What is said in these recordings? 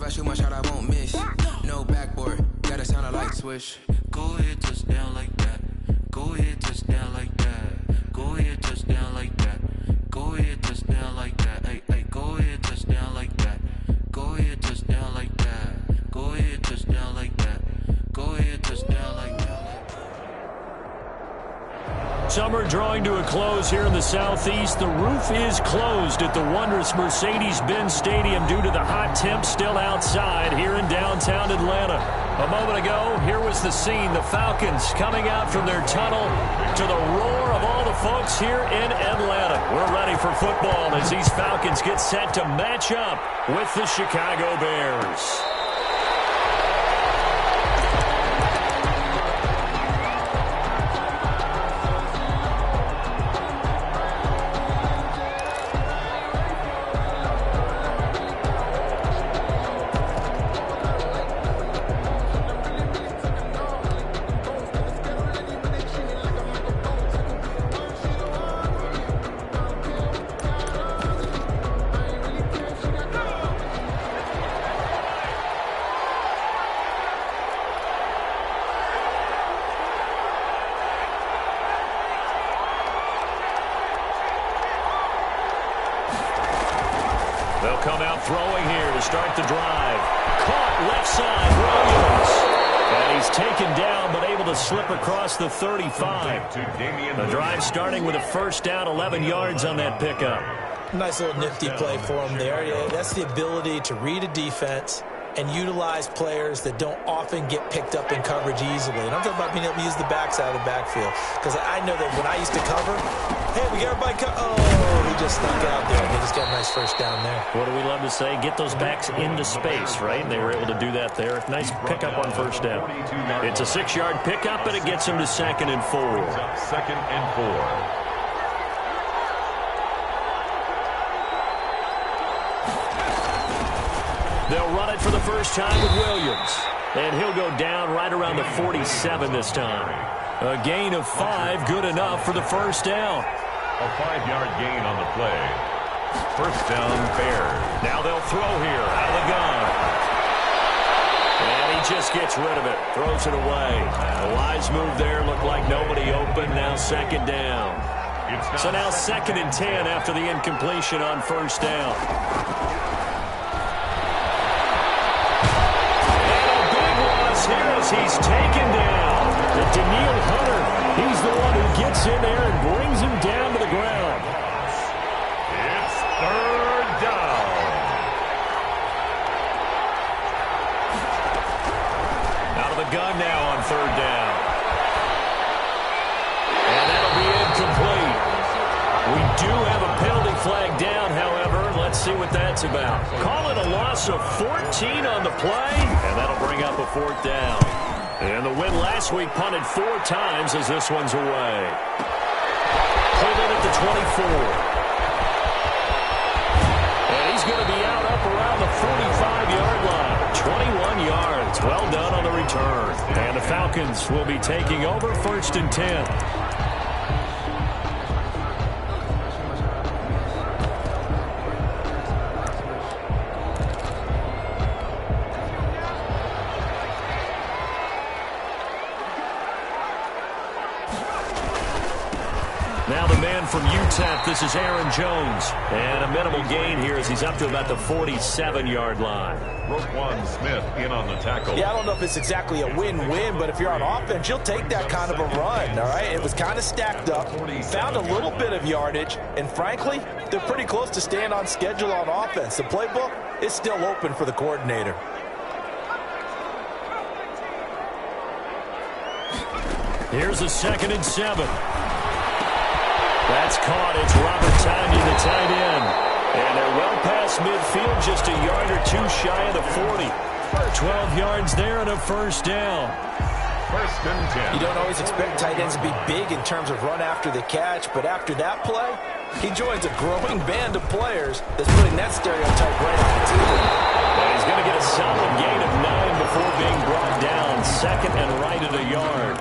I shoot my shot, I won't miss. No backboard, gotta sound a light switch. Go ahead, touchdown like that. Go ahead, touchdown like that. Go ahead, touchdown like that. Go ahead, touchdown like that. Hey, hey, go ahead, touchdown like that. Go ahead, touchdown like that. Go ahead, touchdown like that. Go ahead, touchdown like that. Summer drawing to a close here in the southeast. The roof is closed at the wondrous Mercedes-Benz Stadium due to the hot temps still outside here in downtown Atlanta. A moment ago, here was the scene. The Falcons coming out from their tunnel to the roar of all the folks here in Atlanta. We're ready for football as these Falcons get set to match up with the Chicago Bears. They'll come out throwing here to start the drive. Caught left side, Williams. And he's taken down but able to slip across the 35. The drive starting with a first down, 11 yards on that pickup. Nice little nifty play for him there. Yeah, that's the ability to read a defense and utilize players that don't often get picked up in coverage easily. And I'm talking about being able to use the backside of the backfield. Because I know that when I used to cover, hey, we got everybody he just snuck out there. He just got a nice first down there. What do we love to say? Get those backs into space, right? And they were able to do that there. Nice pickup on first down. It's a 6-yard pickup, and it gets him to 2nd and 4. 2nd and 4. They'll run it for the first time with Williams. And he'll go down right around the 47 this time. A gain of 5, good enough for the first down. A 5-yard gain on the play. First down, Bears. Now they'll throw here out of the gun. And he just gets rid of it. Throws it away. A wise move there. Looked like nobody open. Now 2nd down. So now 2nd and 10 after the incompletion on first down. Here as he's taken down. And Danielle Hunter, he's the one who gets in there and brings him down to the ground. It's 3rd down. Out of the gun now on 3rd down. And that'll be incomplete. We do have a penalty flag down, however. Let's see what that's about. Call it a loss of 14 on the play, and that'll bring up a 4th down. And the win last week punted 4 times as this one's away. Pulled in at the 24. And he's going to be out up around the 45-yard line. 21 yards. Well done on the return. And the Falcons will be taking over 1st and 10. Now the man from UTEP, this is Aaron Jones. And a minimal gain here as he's up to about the 47-yard line. Roquan Smith in on the tackle. Yeah, I don't know if it's exactly a win-win, but if you're on offense, you'll take that kind of a run, all right? It was kind of stacked up, found a little bit of yardage, and frankly, they're pretty close to staying on schedule on offense. The playbook is still open for the coordinator. Here's a 2nd and 7. That's caught. It's Robert Tonyan, the tight end. And they're well past midfield, just a yard or 2 shy of the 40. 12 yards there and a first down. 1st and 10. You don't always expect tight ends to be big in terms of run after the catch, but after that play, he joins a growing band of players that's putting that stereotype right on the team. And he's going to get a solid gain of 9 before being brought down. 2nd and right at a yard.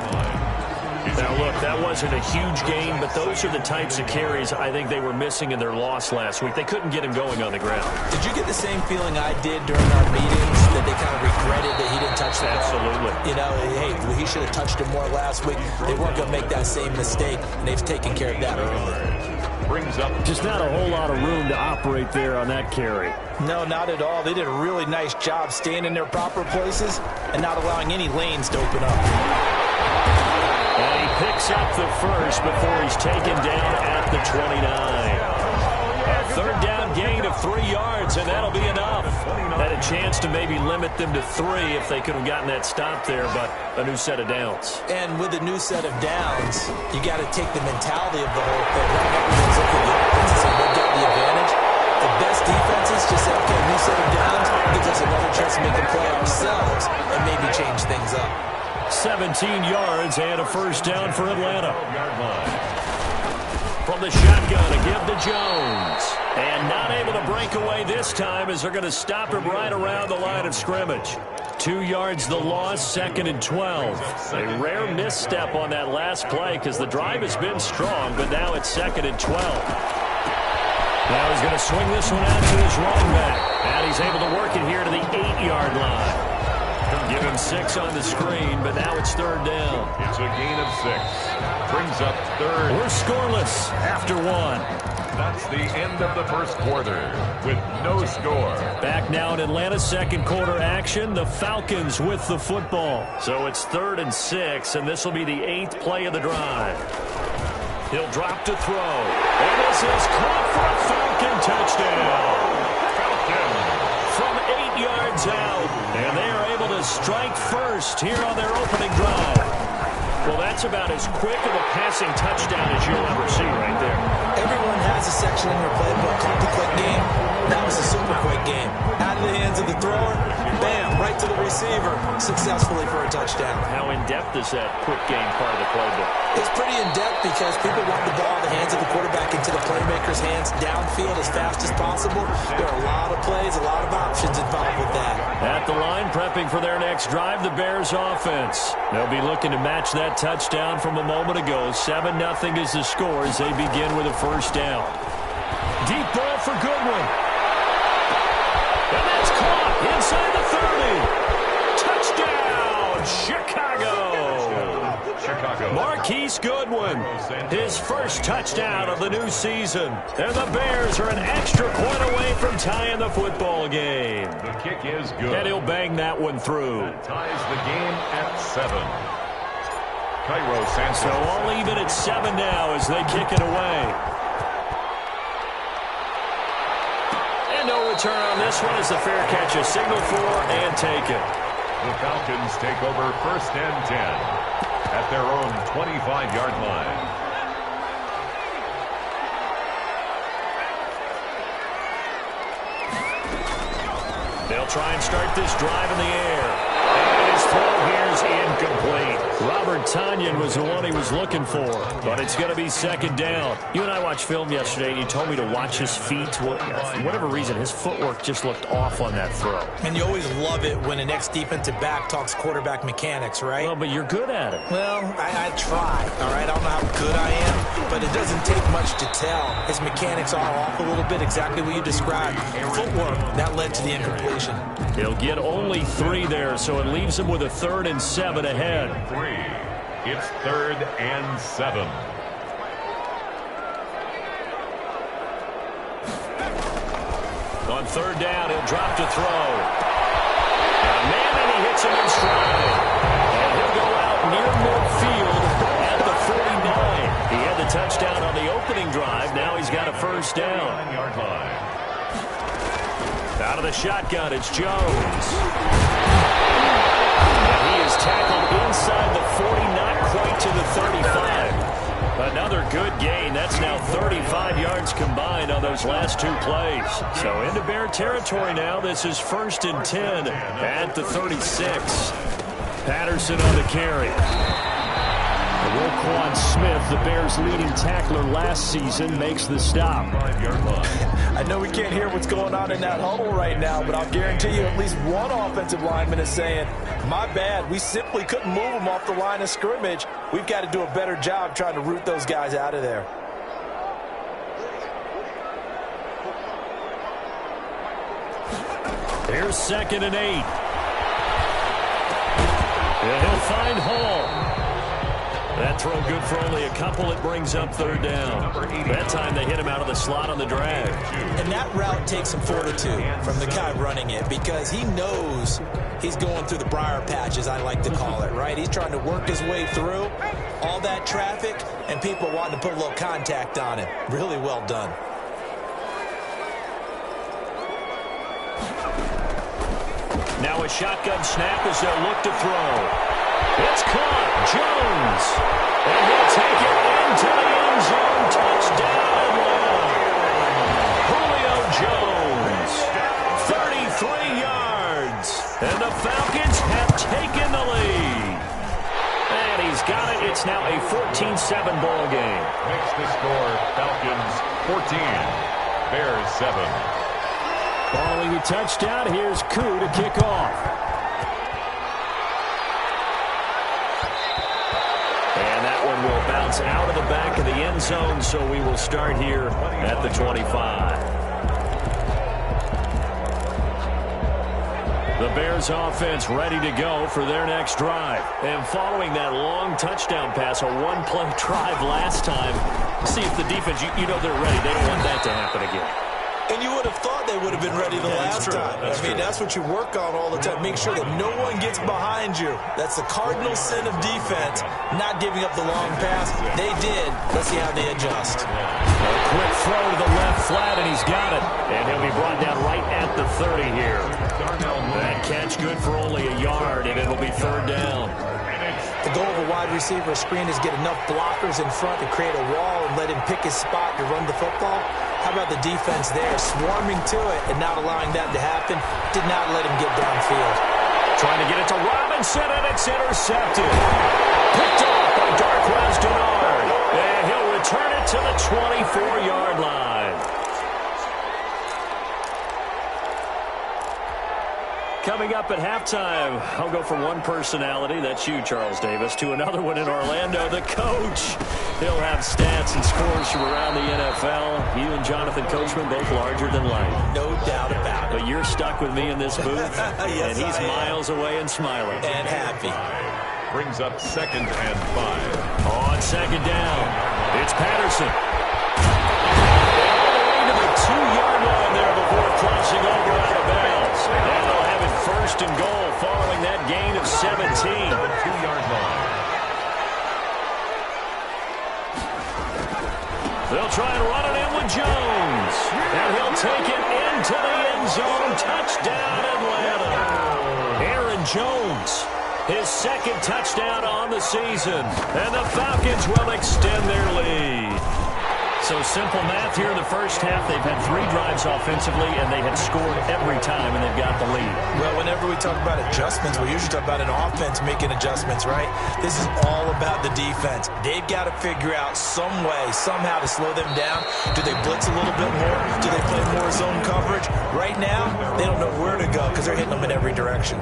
Now, look, that wasn't a huge gain, but those are the types of carries I think they were missing in their loss last week. They couldn't get him going on the ground. Did you get the same feeling I did during our meetings that they kind of regretted that he didn't touch the ball. Absolutely. You know, hey, he should have touched it more last week. They weren't going to make that same mistake, and they've taken care of that early. Brings up just not a whole lot of room to operate there on that carry. No, not at all. They did a really nice job staying in their proper places and not allowing any lanes to open up. And he picks up the first before he's taken down at the 29. A third down gain of 3 yards, and that'll be enough. Had a chance to maybe limit them to 3 if they could have gotten that stop there, but a new set of downs. And with a new set of downs, you got to take the mentality of the whole thing. Everyone's looking at the offense and saying they've got the advantage. The best defenses just say, okay, new set of downs gives us another chance to make a play ourselves and maybe change things up. 17 yards and a first down for Atlanta. From the shotgun, a give to Jones. And not able to break away this time as they're going to stop him right around the line of scrimmage. 2 yards the loss, 2nd and 12. A rare misstep on that last play because the drive has been strong, but now it's 2nd and 12. Now he's going to swing this one out to his running back. And he's able to work it here to the 8-yard line. Give him 6 on the screen, but now it's 3rd down. It's a gain of 6. Brings up 3rd. We're scoreless after 1. That's the end of the first quarter with no score. Back now in Atlanta, second quarter action. The Falcons with the football. So it's 3rd and 6, and this will be the 8th play of the drive. He'll drop to throw. And this is caught for a Falcon touchdown. From 8 yards out, and they are able to strike first here on their opening drive. Well, that's about as quick of a passing touchdown as you'll ever see right there. Everyone has a section in their playbook called the quick game. That was a super quick game. Out of the hands of the thrower, bam, right to the receiver, successfully for a touchdown. How in-depth is that quick game part of the playbook? It's pretty in-depth because people want the ball in the hands of the quarterback into the playmaker's hands downfield as fast as possible. There are a lot of plays, a lot of options involved with that. At the line, prepping for their next drive, the Bears offense. They'll be looking to match that touchdown from a moment ago. 7-0 is the score as they begin with a first down. Deep ball for Goodwin. And that's caught inside the 30. Touchdown, Chicago. Marquise Goodwin, his first touchdown of the new season. And the Bears are an extra point away from tying the football game. The kick is good. And he'll bang that one through. That ties the game at 7. Cairo Santos. So all even at 7 now as they kick it away. And no return on this one as the fair catch is signaled for and taken. The Falcons take over 1st and 10 at their own 25-yard line. They'll try and start this drive in the air. And his throw here is incomplete. Robert Tonyan was the one he was looking for, but it's going to be 2nd down. You and I watched film yesterday, and you told me to watch his feet. For whatever reason, his footwork just looked off on that throw. And you always love it when an ex-defensive back talks quarterback mechanics, right? Well, but you're good at it. Well, I try, all right? I don't know how good I am, but it doesn't take much to tell. His mechanics are off a little bit, exactly what you described. Footwork, that led to the incompletion. He'll get only 3 there, so it leaves him with a 3rd and 7 ahead. 3. It's 3rd and 7. On 3rd down, he'll drop to throw. Man, and he hits him in stride. And he'll go out near midfield at the 49. He had the touchdown on the opening drive. Now he's got a first down. 9-yard line. Out of the shotgun, it's Jones. And he is tackled inside the 40, not quite to the 35. Another good gain. That's now 35 yards combined on those last 2 plays. So into Bear territory now. This is 1st and 10 at the 36. Patterson on the carry. Roquan Smith, the Bears' leading tackler last season, makes the stop. 5-yard line. I know we can't hear what's going on in that huddle right now, but I'll guarantee you at least one offensive lineman is saying, my bad, we simply couldn't move them off the line of scrimmage. We've got to do a better job trying to root those guys out of there. Here's 2nd and 8. And he'll find Hall. That throw good for only a couple. It brings up 3rd down. That time they hit him out of the slot on the drag. And that route takes some fortitude from the guy running it because he knows he's going through the briar patch, as I like to call it, right? He's trying to work his way through all that traffic and people wanting to put a little contact on him. Really well done. Now a shotgun snap as they'll look to throw. It's caught. Jones. And he'll take it into the end zone. Touchdown, Atlanta. Julio Jones. 33 yards. And the Falcons have taken the lead. And he's got it. It's now a 14-7 ball game. Makes the score Falcons 14, Bears 7. Following the touchdown, here's Koo to kick off. And that one will bounce out of the back of the end zone, so we will start here at the 25. The Bears offense ready to go for their next drive. And following that long touchdown pass, a one-play drive last time, see if the defense, you know they're ready. They don't want that to happen again. And you would have thought they would have been ready the last time. That's what you work on all the time. Make sure that no one gets behind you. That's the cardinal sin of defense, not giving up the long pass. They did. Let's see how they adjust. A quick throw to the left flat, and he's got it. And he'll be brought down right at the 30 here. That catch good for only a yard, and it'll be 3rd down. The goal of a wide receiver screen is get enough blockers in front to create a wall and let him pick his spot to run the football. How about the defense there, swarming to it and not allowing that to happen? Did not let him get downfield. Trying to get it to Robinson, and it's intercepted. Picked off by Darqueze Dennard. And he'll return it to the 24-yard line. Coming up at halftime, I'll go from one personality, that's you, Charles Davis, to another one in Orlando, the coach. He'll have stats and scores from around the NFL. You and Jonathan Coachman, both larger than life. No doubt about it. But you're stuck with me in this booth, yes, and he's miles away and smiling. And happy. Brings up 2nd and 5. On 2nd down, it's Patterson. All the way to the 2-yard line there before crossing over out of bounds. And they'll have it 1st and goal following that gain of 17. 2-yard line. They'll try and run it in with Jones. And he'll take it into the end zone. Touchdown, Atlanta. Aaron Jones, his 2nd touchdown on the season. And the Falcons will extend their lead. So simple math here in the first half. They've had 3 drives offensively, and they had scored every time, and they've got the lead. Well, whenever we talk about adjustments, we usually talk about an offense making adjustments, right? This is all about the defense. They've got to figure out some way, somehow to slow them down. Do they blitz a little bit more? Do they play more zone coverage? Right now, they don't know where to go because they're hitting them in every direction.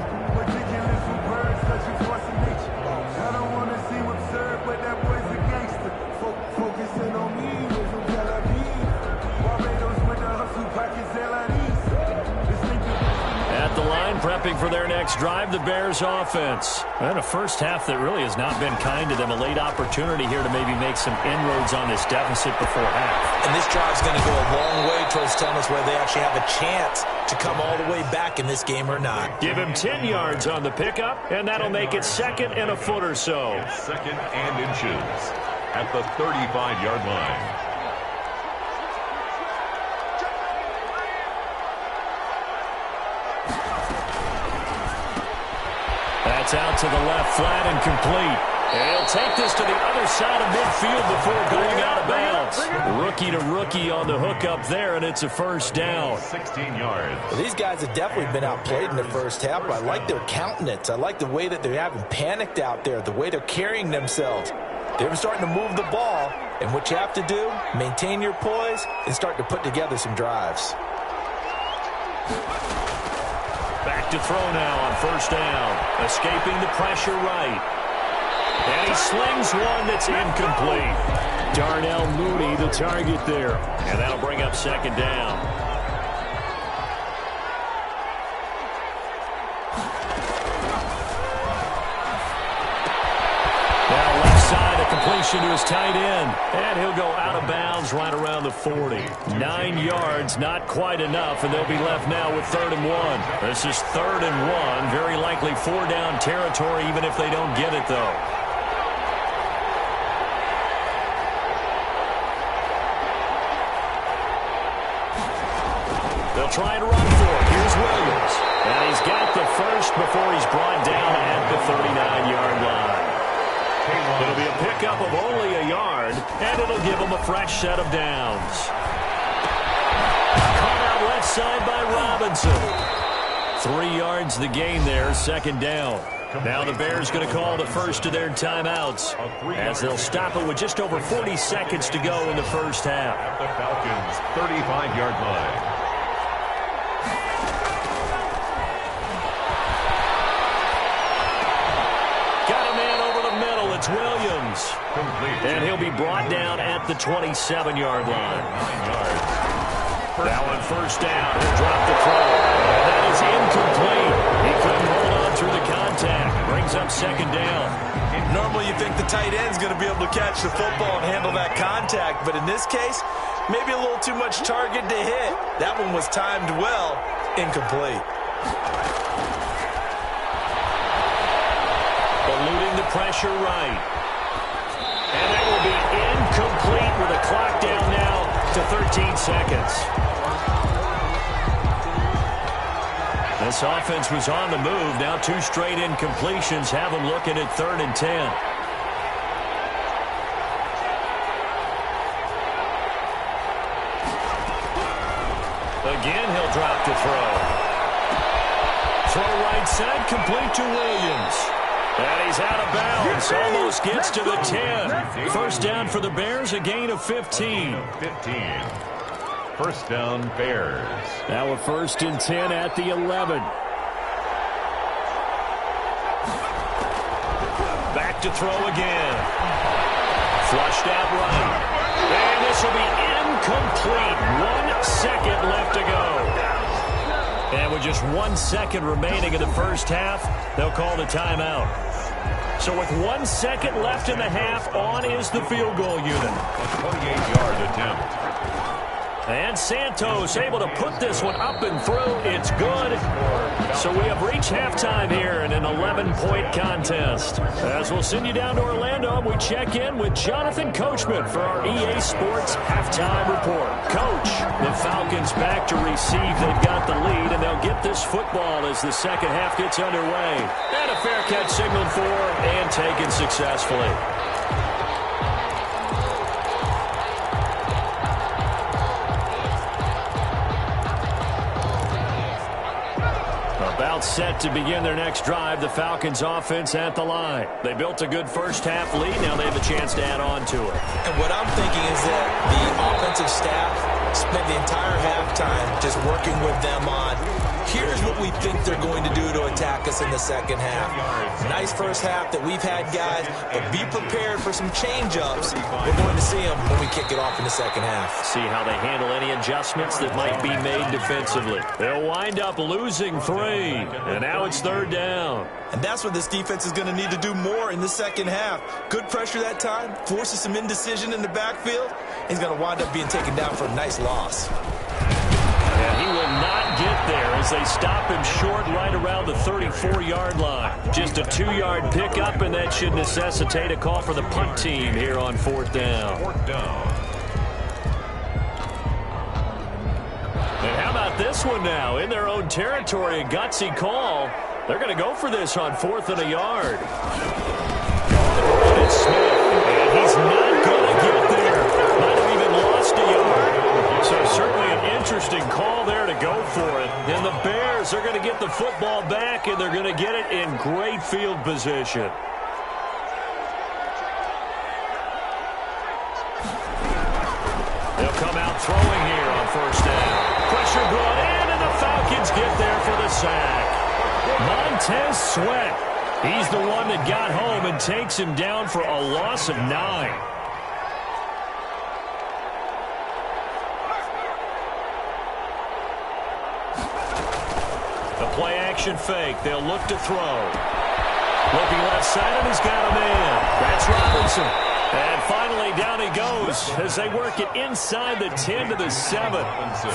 Prepping for their next drive, the Bears offense. And a first half that really has not been kind to them. A late opportunity here to maybe make some inroads on this deficit before half. And this drive's going to go a long way towards telling us whether they actually have a chance to come all the way back in this game or not. Give him 10 yards on the pickup, and that'll make it 2nd and a foot or so. 2nd and inches at the 35-yard line. That's out to the left flat and complete. And he'll take this to the other side of midfield before going out of bounds. Rookie to rookie on the hook up there, and it's a 1st down. 16 yards. Well, these guys have definitely been outplayed in the first half, but I like their countenance. I like the way that they haven't panicked out there, the way they're carrying themselves. They're starting to move the ball, and what you have to do, maintain your poise and start to put together some drives. Back to throw now on 1st down. Escaping the pressure right. And he slings one that's incomplete. Darnell Mooney, the target there. And that'll bring up 2nd down. a completion to his tight end. And he'll go out of bounds right around the 40. 9 yards, not quite enough, and they'll be left now with 3rd and 1. This is 3rd and 1. Very likely 4-down territory, even if they don't get it, though. They'll try and run for it. Here's Williams. And he's got the first before he's brought down at the 39-yard line. It'll be a pickup of only a yard, and it'll give him a fresh set of downs. Caught out left side by Robinson. 3 yards the gain there, 2nd down. Now the Bears going to call the first of their timeouts as they'll stop it with just over 40 seconds to go in the first half. At the Falcons' 35-yard line. Williams. And he'll be brought down at the 27-yard line. 9 yards. Now on 1st down, he'll drop the throw. That is incomplete. He couldn't hold on through the contact. Brings up 2nd down. Normally you think the tight end's going to be able to catch the football and handle that contact, but in this case, maybe a little too much target to hit. That one was timed well. Incomplete. Eluding the pressure right. And that will be incomplete with a clock down now to 13 seconds. This offense was on the move. Now 2 straight incompletions have them looking at 3rd and 10. Again, he'll drop the throw. Throw right side, complete to Williams. And he's out of bounds. Almost gets to the 10. 1st down for the Bears, a gain of 15. 15. 1st down, Bears. Now a 1st and 10 at the 11. Back to throw again. Flushed out right. And this will be incomplete. 1 second left to go. And with just 1 second remaining in the first half, they'll call the timeout. So with 1 second left in the half, on is the field goal unit. A 28-yard attempt. And Santos able to put this one up and through. It's good. So we have reached halftime here in an 11-point contest. As we'll send you down to Orlando, we check in with Jonathan Coachman for our EA Sports Halftime Report. Coach, the Falcons back to receive. They've got the lead, and they'll get this football as the second half gets underway. And a fair catch signaled for and taken successfully. About set to begin their next drive, the Falcons offense at the line. They built a good first half lead. Now they have a chance to add on to it. And what I'm thinking is that the offensive staff spent the entire halftime just working with them on, here's what we think they're going to do to attack us in the second half. Nice first half that we've had, guys, but be prepared for some change-ups. We're going to see them when we kick it off in the second half. See how they handle any adjustments that might be made defensively. They'll wind up losing 3, and now it's 3rd down. And that's what this defense is going to need to do more in the second half. Good pressure that time, forces some indecision in the backfield. He's going to wind up being taken down for a nice loss. And he will not get there as they stop him short right around the 34-yard line. Just a 2-yard pickup, and that should necessitate a call for the punt team here on 4th down. 4th down. And how about this one now? In their own territory, a gutsy call. They're going to go for this on 4th and a yard. It's Smith, and he's not going to get there. Might have even lost a yard. So certainly an interesting call there to go for it. And the Bears are going to get the football back, and they're going to get it in great field position. They'll come out throwing here on 1st down. Pressure brought in, and the Falcons get there for the sack. Montez Sweat. He's the one that got home and takes him down for a loss of 9. The play action fake. They'll look to throw. Looking left side, and he's got a man. That's Robinson. And finally, down he goes as they work it inside the 10 to the 7.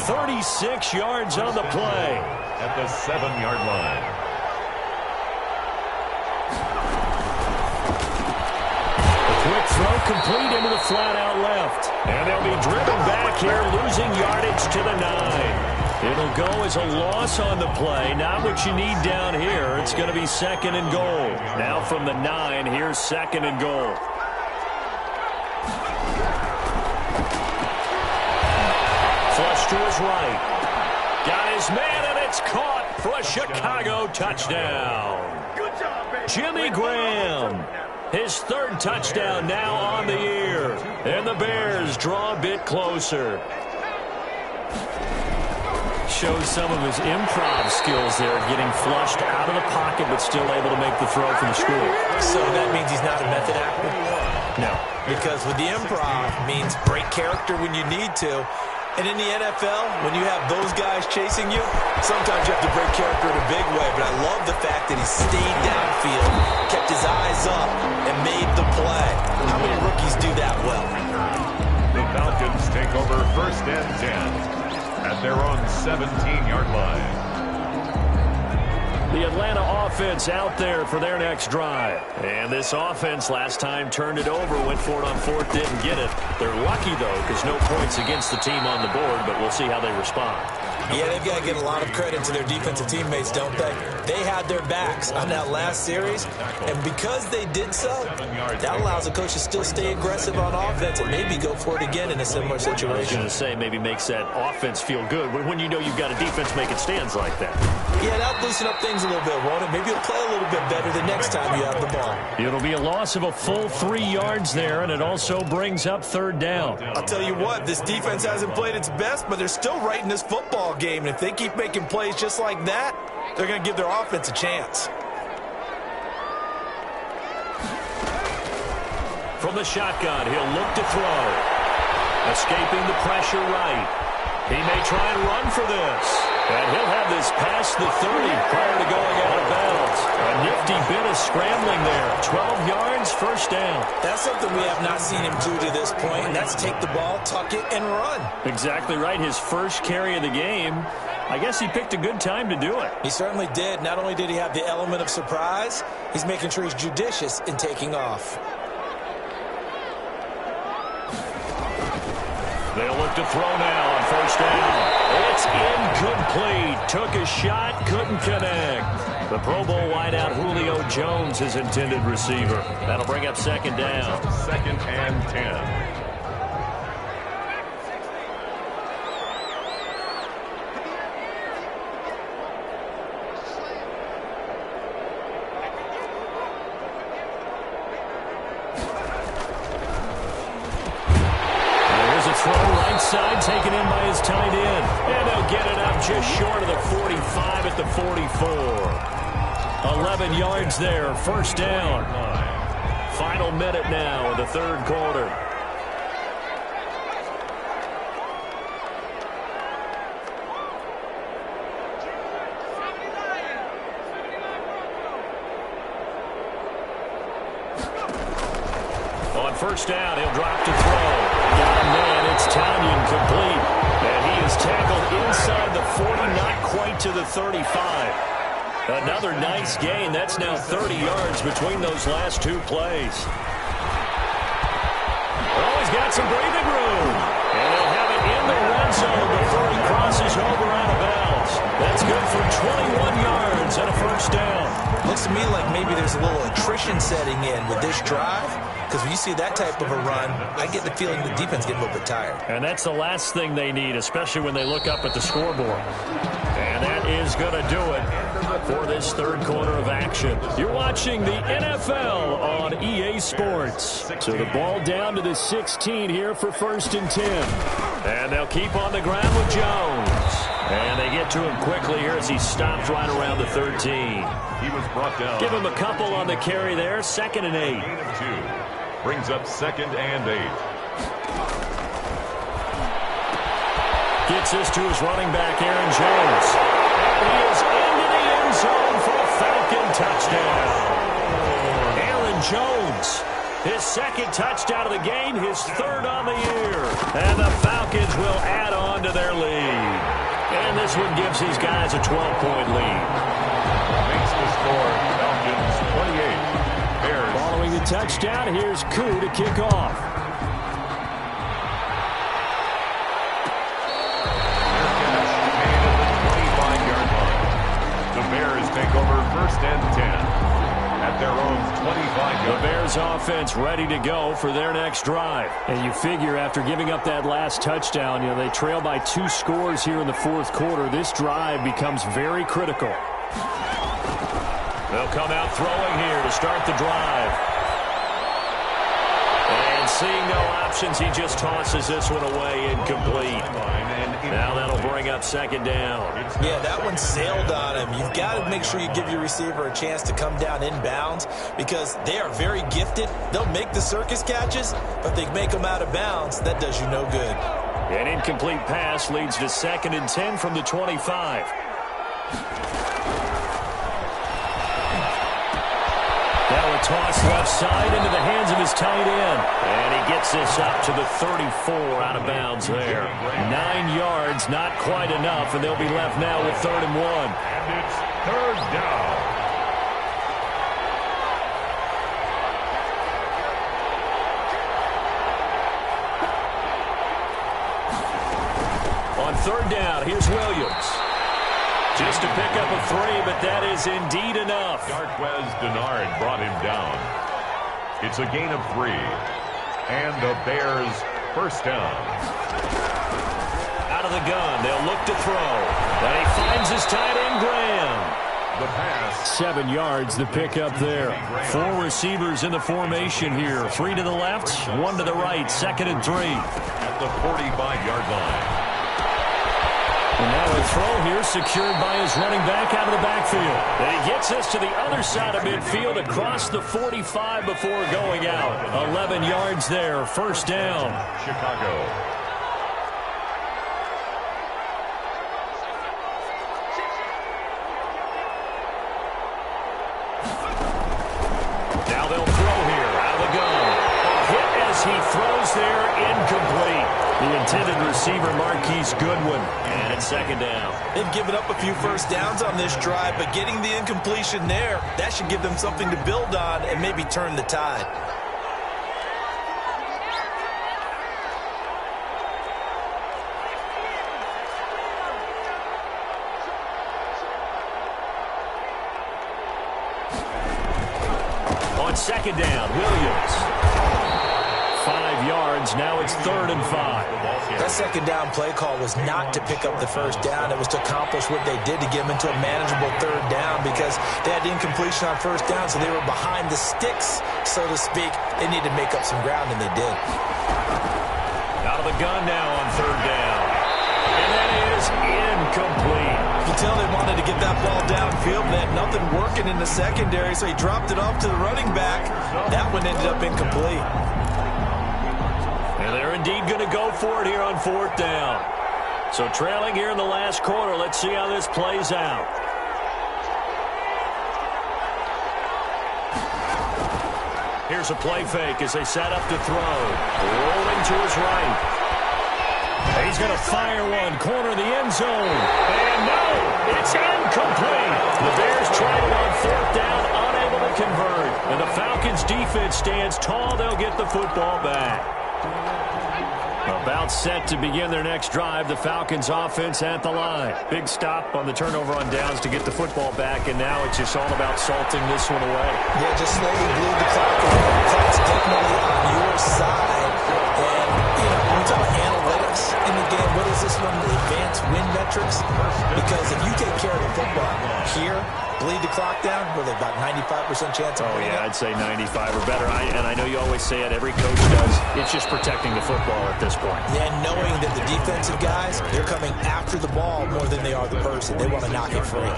36 yards on the play. At the 7-yard line. Quick throw complete into the flat out left. And they'll be driven back here, losing yardage to the 9. It'll go as a loss on the play. Not what you need down here. It's going to be 2nd and goal. Now from the 9, here's 2nd and goal. Flush to his right. Got his man, and it's caught for a Chicago touchdown. Jimmy Graham. His 3rd touchdown now on the year. And the Bears draw a bit closer. Shows some of his improv skills there, getting flushed out of the pocket but still able to make the throw for the score. So that means he's not a method actor? No. Because with the improv means break character when you need to. And in the NFL, when you have those guys chasing you, sometimes you have to break character in a big way. But I love the fact that he stayed downfield, kept his eyes up, and made the play. How many rookies do that well? The Falcons take over 1st and 10 at their own 17-yard line. The Atlanta offense out there for their next drive. And this offense last time turned it over, went for it on 4th, didn't get it. They're lucky, though, because no points against the team on the board, but we'll see how they respond. Yeah, they've got to give a lot of credit to their defensive teammates, don't they? They had their backs on that last series, and because they did so, that allows the coach to still stay aggressive on offense and maybe go for it again in a similar situation. I was going to say, maybe makes that offense feel good when you know you've got a defense making stands like that. Yeah, that'll loosen up things a little bit, won't it? Maybe you'll play a little bit better the next time you have the ball. It'll be a loss of a full 3 yards there, and it also brings up 3rd down. I'll tell you what, this defense hasn't played its best, but they're still right in this football game. And if they keep making plays just like that, they're going to give their offense a chance. From the shotgun, he'll look to throw. Escaping the pressure right. He may try and run for this. And he'll have this past the 30 prior to going out of bounds. A nifty bit of scrambling there. 12 yards, 1st down. That's something we have not seen him do to this point, and that's take the ball, tuck it, and run. Exactly right. His first carry of the game. I guess he picked a good time to do it. He certainly did. Not only did he have the element of surprise, he's making sure he's judicious in taking off. They'll look to throw now on 1st down. It's incomplete. Took a shot, couldn't connect. The Pro Bowl wideout Julio Jones, his intended receiver. That'll bring up 2nd down. 2nd and 10. Side taken in by his tight end. And they'll get it up just short of the 45 at the 44. 11 yards there, 1st down. Final minute now of the 3rd quarter. On 1st down, he'll drop to throw. Got him man, it's Tonyan complete. And he is tackled inside the 40, not quite to the 35. Another nice gain. That's now 30 yards between those last 2 plays. Oh, he's got some breathing room. And he'll have it in the red zone before he crosses over out of bounds. That's good for 21 yards and a 1st down. Looks to me like maybe there's a little attrition setting in with this drive. Because when you see that type of a run, I get the feeling the defense getting a little bit tired. And that's the last thing they need, especially when they look up at the scoreboard. And that is going to do it for this 3rd quarter of action. You're watching the NFL on EA Sports. So the ball down to the 16 here for 1st and 10. And they'll keep on the ground with Jones. And they get to him quickly here as he stops right around the 13. He was brought down. Give him a couple on the carry there. 2nd and 8. Gain of 2. Brings up 2nd and 8. Gets this to his running back, Aaron Jones. And he is into the end zone for a Falcon touchdown. Aaron Jones His second touchdown of the game, his third on the year. And the Falcons will add on to their lead. And this one gives these guys a 12-point lead. Makes the score Falcons 28. Bears. Following the touchdown, here's Koo to kick off. Take over first and 10 at their own 25-yard. The Bears offense ready to go for their next drive. And you figure after giving up that last touchdown, they trail by 2 scores here in the fourth quarter. This drive becomes very critical. They'll come out throwing here to start the drive. And seeing no options, he just tosses this one away incomplete. Now that'll bring up second down. Yeah, that one sailed on him. You've got to make sure you give your receiver a chance to come down inbounds because they are very gifted. They'll make the circus catches, but they make them out of bounds. That does you no good. An incomplete pass leads to second and 10 from the 25. Now a toss left side into the hands of his tight end. And he gets this up to the 34 out of bounds there. 9 yards, not quite enough, and they'll be left now with 3rd and 1. And it's 3rd down. On 3rd down, here's Williams. Just to pick up a 3, but that is indeed enough. Darquez Denard brought him down. It's a gain of 3. And the Bears first down. Out of the gun, they'll look to throw. And he finds his tight end, Graham. The pass. 7 yards, the pickup there. 4 receivers in the formation here. 3 to the left, 1 to the right. 2nd and 3. At the 45-yard line. And now a throw here secured by his running back out of the backfield. And he gets this to the other side of midfield across the 45 before going out. 11 yards there, first down. Chicago. Now they'll throw here out of the gun. A hit as he throws there, incomplete. The intended receiver, Marquise Goodwin. And it's 2nd down. They've given up a few first downs on this drive, but getting the incompletion there, that should give them something to build on and maybe turn the tide. On 2nd down, Williams. 5 yards, now it's 3rd and 5. That 2nd down play call was not to pick up the first down. It was to accomplish what they did to get them into a manageable 3rd down because they had incompletion on first down, so they were behind the sticks, so to speak. They needed to make up some ground, and they did. Out of the gun now on 3rd down. And that is incomplete. You can tell they wanted to get that ball downfield. They had nothing working in the secondary, so he dropped it off to the running back. That one ended up incomplete. And they're indeed going to go for it here on 4th down. So trailing here in the last quarter, let's see how this plays out. Here's a play fake as they set up to throw. Rolling to his right. He's going to fire one, corner of the end zone. And no, it's incomplete. The Bears try it on 4th down, unable to convert. And the Falcons defense stands tall. They'll get the football back. About set to begin their next drive. The Falcons offense at the line. Big stop on the turnover on downs to get the football back, and now it's just all about salting this one away. Yeah, just slowly bleed the clock. The clock's definitely on your side. And, when we talk about analytics in the game, what is this one? Advanced win metrics? Because if you take care of the football here, bleed the clock down, with about 95% chance of winning. I'd say 95 or better. And I know you always say it, every coach does. It's just protecting the football at this point. Yeah, knowing that the defensive guys, they're coming after the ball more than they are the person. They want to knock it free.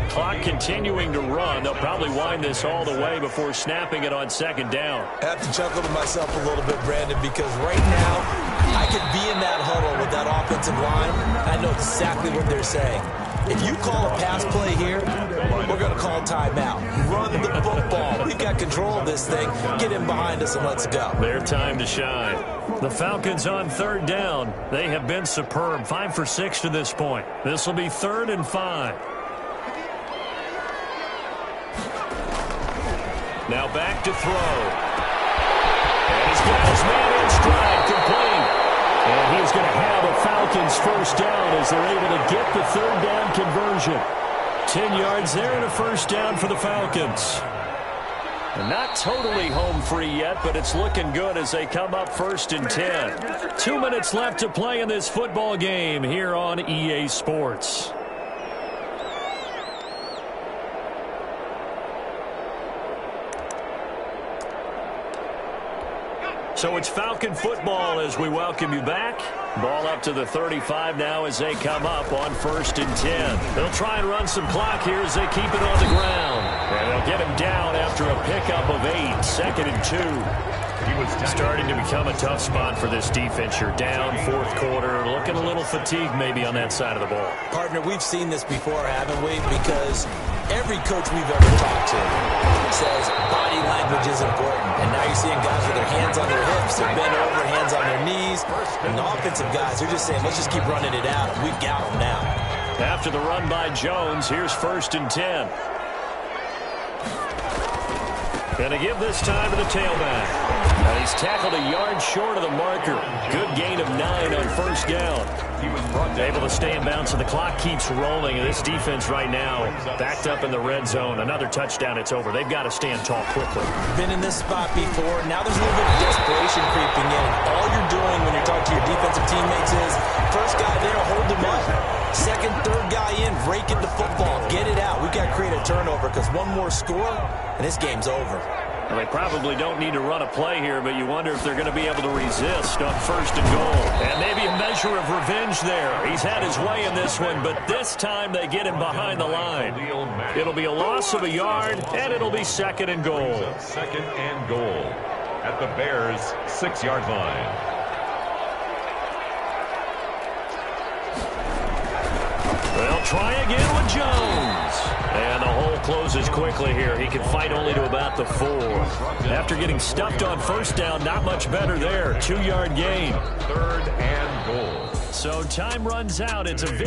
Clock continuing to run. They'll probably wind this all the way before snapping it on 2nd down. I have to chuckle to myself a little bit, Brandon, because right now I could be in that huddle with that offensive line. I know exactly what they're saying. If you call a pass play here, we're going to call timeout. Run the football. We've got control of this thing. Get him behind us and let's go. Their time to shine. The Falcons on third down. They have been superb. 5 for 6 to this point. This will be 3rd and 5. Now back to throw. And he's got his man in stride, complete. And he's going to have a Falcons first down as they're able to get the 3rd down conversion. 10 yards there and a first down for the Falcons. And not totally home free yet, but it's looking good as they come up 1st and 10. 2 minutes left to play in this football game here on EA Sports. So it's Falcon football as we welcome you back. Ball up to the 35 now as they come up on 1st and 10. They'll try and run some clock here as they keep it on the ground. And they'll get him down after a pickup of 8. 2nd and 2. Starting to become a tough spot for this defense. You're down 4th quarter. Looking a little fatigued maybe on that side of the ball. Partner, we've seen this before, haven't we? Because every coach we've ever talked to says body language is important. And now you're seeing guys with their hands on their hips, they're bent over, hands on their knees. And the offensive guys, they're just saying, let's just keep running it out. We've got them now. After the run by Jones, here's 1st and 10. Going to give this time to the tailback. And he's tackled a yard short of the marker. Good gain of 9 on 1st down. Able to stay in bounds, and the clock keeps rolling. And this defense right now backed up in the red zone. Another touchdown, it's over. They've got to stand tall quickly. Been in this spot before. Now there's a little bit of desperation creeping in. All you're doing when you're talking to your defensive teammates is first guy there, hold him up. Second, third guy in, break it the football. Get it out. We've got to create a turnover because one more score, and this game's over. Well, they probably don't need to run a play here, but you wonder if they're going to be able to resist on 1st and goal. And maybe a measure of revenge there. He's had his way in this one, but this time they get him behind the line. It'll be a loss of a yard, and it'll be 2nd and goal. 2nd and goal at the Bears' 6-yard line. They'll try again with Jones. And the hole closes quickly here. He can fight only to about the 4. After getting stuffed on 1st down, not much better there. 2-yard gain. 3rd and goal. So time runs out. It's a